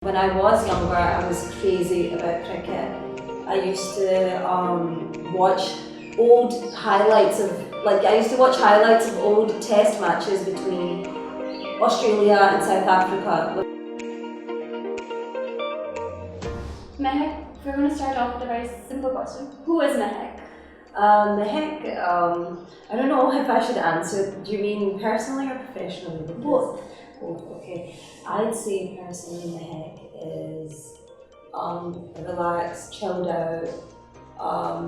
When I was younger, I was crazy about cricket. I used to watch old highlights of, old test matches between Australia and South Africa. Meheq, we're going to start off with a very simple question. Who is Meheq? Meheq, I don't know if I should answer. Do you mean personally or professionally? Both. Both, okay. I'd say personally Meheq is relaxed, chilled out, I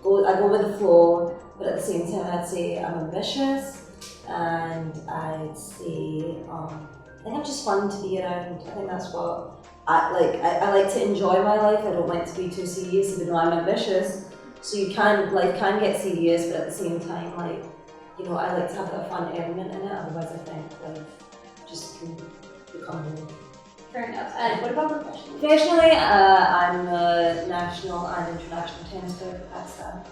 go with the flow, but at the same time I'd say I'm ambitious, and I'd say I think I'm just fun to be around. I think that's what I like to enjoy my life. I don't like to be too serious, even though I'm ambitious. So life can get serious, but at the same time, I like to have that fun element in it. Otherwise, I think life just can become boring. Fair enough. And what about professionally? Professionally, I'm a national and international tennis player for Pakistan,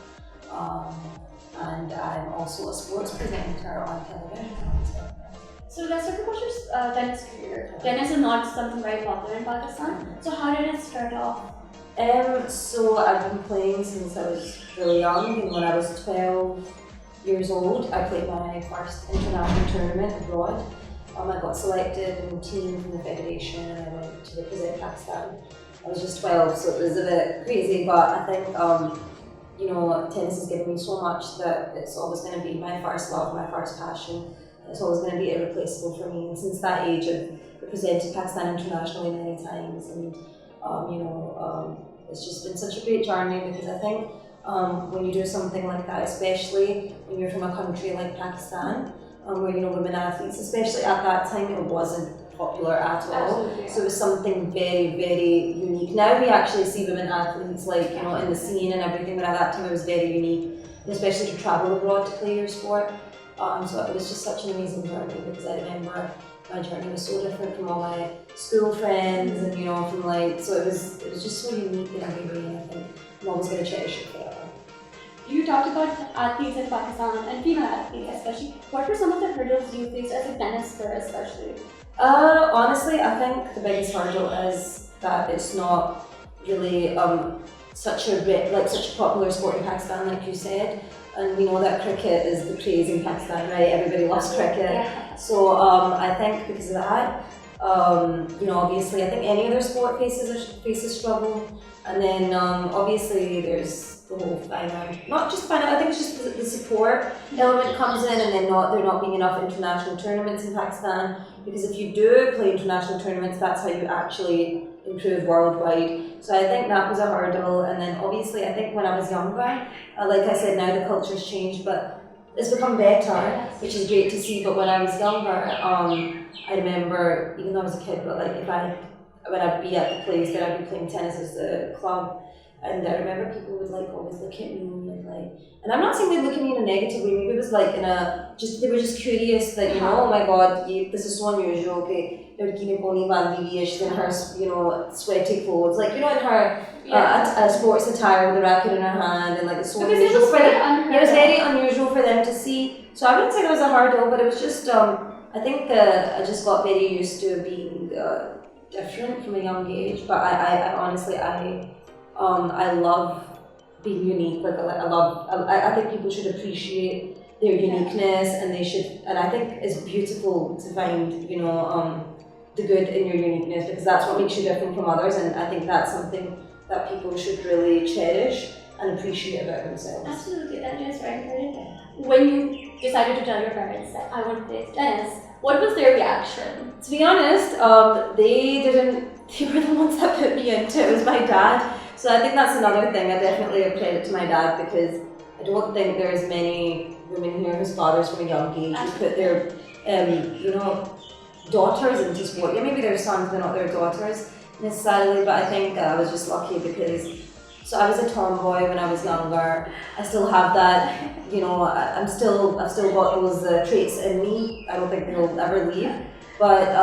and I'm also a sports presenter on television. So let's talk about your tennis career. Tennis is not something very popular in Pakistan. So how did it start off? So I've been playing since I was really young, and when I was 12 years old, I played my first international tournament abroad. I got selected in a team from the federation, and I went to represent Pakistan. I was just 12, so it was a bit crazy, but I think tennis has given me so much that it's always going to be my first love, my first passion. It's always going to be irreplaceable for me. And since that age, I've represented Pakistan internationally many times, and it's just been such a great journey, because I think when you do something like that, especially when you're from a country like Pakistan, where women athletes, especially at that time, it wasn't popular at all. Absolutely. So it was something very, very unique. Now we actually see women athletes in the scene and everything, but at that time it was very unique, and especially to travel abroad to play your sport. So it was just such an amazing journey, because I remember my journey was so different from all my school friends, and so it was just so unique in every way, and I think I'm always going to cherish it forever. You talked about athletes in Pakistan and female athletes especially. What were some of the hurdles you faced as a tennis player especially? Honestly, I think the biggest hurdle is that it's not really such a popular sport in Pakistan, like you said. And we know that cricket is the craze in Pakistan, right? Everybody loves cricket. Yeah. So I think because of that, obviously I think any other sport faces struggle. And then obviously there's the whole not just I think it's just the support element comes in, and then there not being enough international tournaments in Pakistan. Because if you do play international tournaments, that's how you actually improve worldwide. So I think that was a hurdle. And then obviously I think when I was younger, like I said, now the culture's changed, but it's become better, which is great to see. But when I was younger, I remember, even though I was a kid, but when I'd be at the place that I'd be playing tennis as the club, and I remember people would always look at me and I'm not saying they'd look at me in a negative way, maybe it was they were just curious that, oh my god, this is so unusual, okay, she's in her, sweaty clothes, in her sports attire with a racket in her hand, and it's so unusual for them. It was very unusual for them to see. So I wouldn't say that was a hurdle, but it was just, I think I just got very used to being different from a young age. But I honestly, I love being unique. I think people should appreciate their uniqueness, and I think it's beautiful to find, the good in your uniqueness, because that's what makes you different from others, and I think that's something that people should really cherish and appreciate about themselves. Absolutely, that is very important. When you decided to tell your parents that I want to play tennis, what was their reaction? To be honest, they were the ones that put me into it. It was my dad. So I think that's another thing. I definitely have credit to my dad, because I don't think there's many women here whose fathers from a young age who put their, daughters into sport. Yeah, maybe their sons, but not their daughters necessarily. But I think I was just lucky, because I was a tomboy when I was younger. I still have that, I've still got those traits in me. I don't think they'll ever leave. But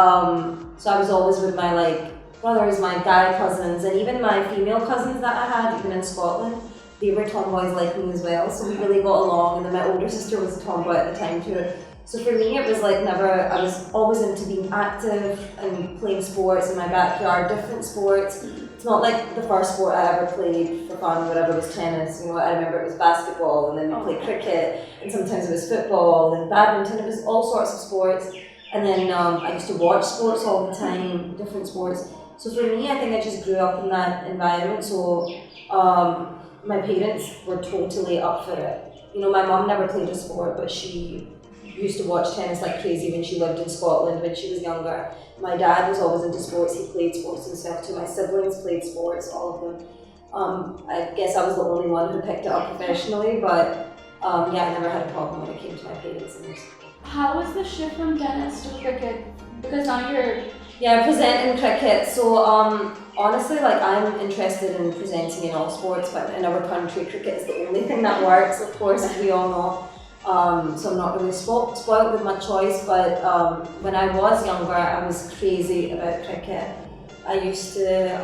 so I was always with my brothers, my guy cousins, and even my female cousins that I had, even in Scotland. They were tomboys like me as well, so we really got along. And then my older sister was a tomboy at the time too. So for me, it was like never, I was always into being active and playing sports in my backyard, different sports. It's not like the first sport I ever played for fun, whatever, was tennis. You know, I remember it was basketball, and then we played cricket, and sometimes it was football and badminton. It was all sorts of sports. And then I used to watch sports all the time, different sports. So for me, I think I just grew up in that environment. So my parents were totally up for it. You know, my mum never played a sport, but she used to watch tennis like crazy when she lived in Scotland when she was younger. My dad was always into sports. He played sports himself too. My siblings played sports, all of them. I guess I was the only one who picked it up professionally, but yeah, I never had a problem when it came to my parents. How was the shift from tennis to cricket? Because now you're... Yeah, presenting cricket. So honestly, like, I'm interested in presenting in all sports, but in our country, cricket is the only thing that works, of course, as we all know. So I'm not really spoiled with my choice, but when I was younger, I was crazy about cricket. I used to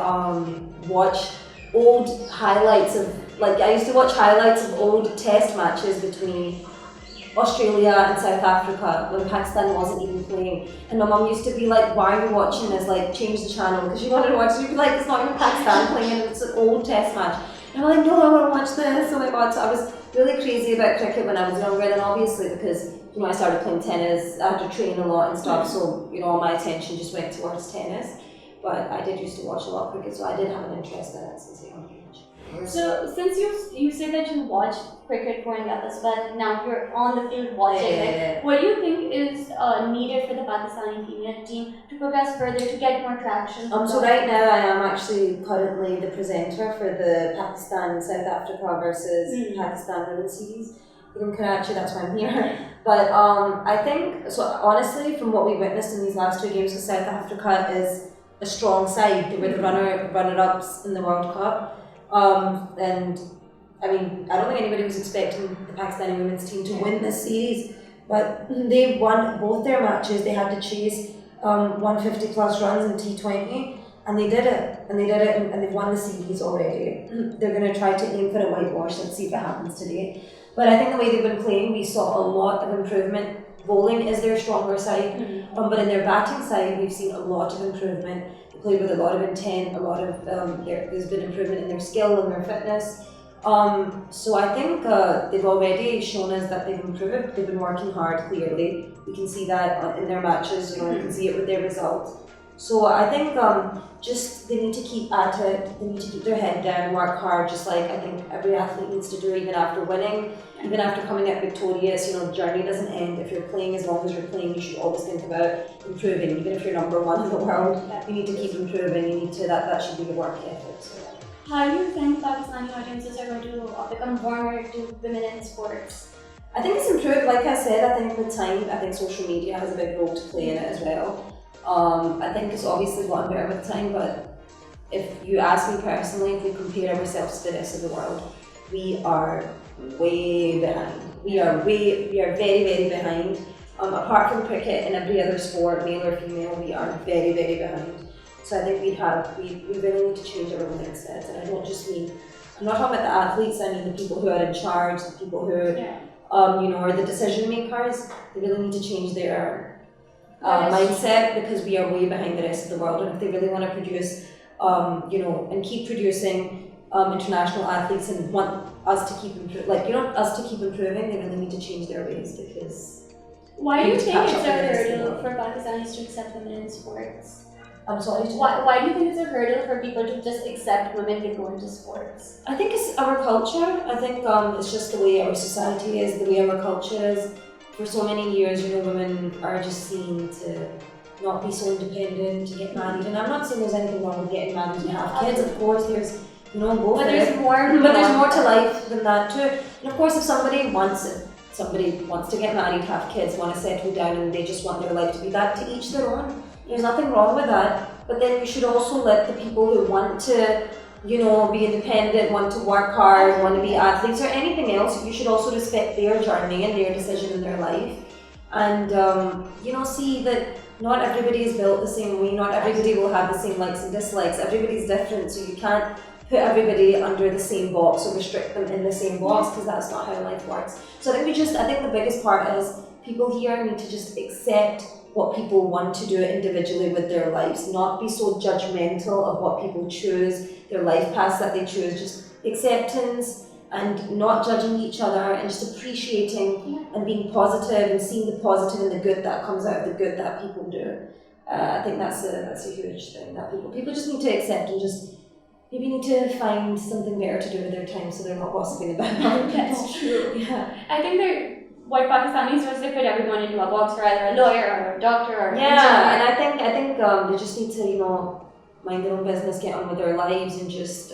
watch old highlights of, I used to watch highlights of old test matches between Australia and South Africa when Pakistan wasn't even playing. And my mum used to be like, why are you watching this? Like, change the channel, because she wanted to watch it. She'd be like, it's not even Pakistan playing, and it's an old test match. And I'm like, no, I want to watch this. Oh my god. So I was really crazy about cricket when I was younger. Then obviously, because, you know, I started playing tennis, I had to train a lot and stuff, so, you know, all my attention just went towards tennis. But I did used to watch a lot of cricket, so I did have an interest in it since a young age. So since you say that you watched cricket growing up as well, now you're on the field watching it, what do you think is needed for the Pakistani female team to progress further, to get more traction? So right now I am actually currently the presenter for the Pakistan-South Africa versus Pakistan Women's series in Karachi. That's why I'm here. But I think, so honestly, from what we witnessed in these last 2 games with South Africa, is a strong side. They were the runner-ups in the World Cup. And I mean, I don't think anybody was expecting the Pakistani women's team to win this series, but they won both their matches. They had to chase 150 plus runs in T20, and they did it, and they've won the series already. They're going to try to aim for a whitewash. Let's see if it happens today. But I think the way they've been playing, we saw a lot of improvement. Bowling is their stronger side, but in their batting side, we've seen a lot of improvement. They played with a lot of intent, a lot of there's been improvement in their skill and their fitness. So I think they've already shown us that they've improved. They've been working hard, clearly. We can see that in their matches, you know, we can see it with their results. So I think just they need to keep at it, they need to keep their head down, work hard, just like I think every athlete needs to do, even after winning, even after coming out victorious. You know, the journey doesn't end. If you're playing, as long as you're playing, you should always think about improving. Even if you're number 1 in the world, you need to keep improving. You need to, that should be the work ethic. So. How do you think Pakistani audiences are going to become warmer to women in sports? I think it's improved. Like I said, I think with time, I think social media has a big role to play in it as well. I think it's obviously gotten better with time, but if you ask me personally, if we compare ourselves to the rest of the world, we are way behind. We are very, very behind. Apart from cricket and every other sport, male or female, we are very, very behind. So I think we really need to change our mindsets. And I don't just mean, I'm not talking about the athletes, I mean the people who are in charge, the people who you know, are the decision makers. They really need to change their mindset, because we are way behind the rest of the world. And if they really want to produce, you know, and keep producing international athletes and want us to keep improving, they really need to change their ways, because. Why do you think it's a hurdle for Pakistanis to accept women in sports? I'm sorry. Why do you think it's a hurdle for people to just accept women to go into sports? I think it's our culture. I think it's just the way our society is, the way our culture is. For so many years, you know, women are just seen to not be so independent, to get married. And I'm not saying there's anything wrong with getting married and have kids. Of course, there's, you know, go for it. But there's more to life than that too. And of course, if somebody wants to get married, have kids, want to settle down, and they just want their life to be that, to each their own. There's nothing wrong with that. But then you should also let the people who want to, you know, be independent, want to work hard, want to be athletes or anything else, you should also respect their journey and their decision in their life. And, you know, see that not everybody is built the same way, not everybody will have the same likes and dislikes, everybody's different, so you can't put everybody under the same box or restrict them in the same box, because that's not how life works. So I think the biggest part is people here need to just accept what people want to do individually with their lives, not be so judgmental of what people choose, their life paths that they choose, just acceptance and not judging each other and just appreciating and being positive and seeing the positive and the good that comes out of the good that people do. I think that's a huge thing that people just need to accept and just maybe need to find something better to do with their time so they're not gossiping about other people. That's true. Yeah. I think what Pakistanis do is they put everyone into a box, or either a lawyer or a doctor or Yeah, and I think they just need to mind their own business, get on with their lives, and just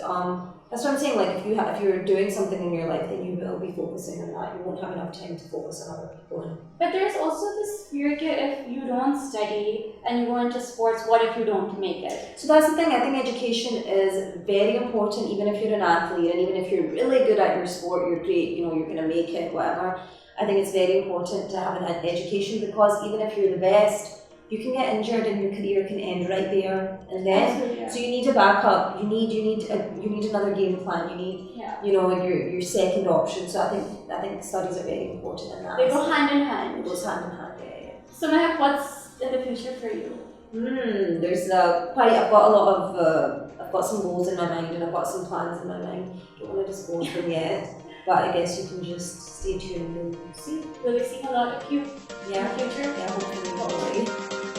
that's what I'm saying. Like if you're doing something in your life, then you will be focusing on that. You won't have enough time to focus on other people. But there's also this fear that if you don't study and you go into sports, what if you don't make it? So that's the thing. I think education is very important, even if you're an athlete and even if you're really good at your sport, you're great. You're gonna make it, whatever. I think it's very important to have an education, because even if you're the best, you can get injured and your career can end right there and then. Absolutely. So you need a backup. You need another game plan. You need your second option. So I think studies are very important in that. They go hand in hand. It goes hand in hand. Yeah. So Meheq, what's in the future for you? There's I've got a lot of I've got some goals in my mind and I've got some plans in my mind. Don't want to disclose them yet. But I guess you can just stay tuned and see. Will we see a lot of you in the future? Yeah, hopefully.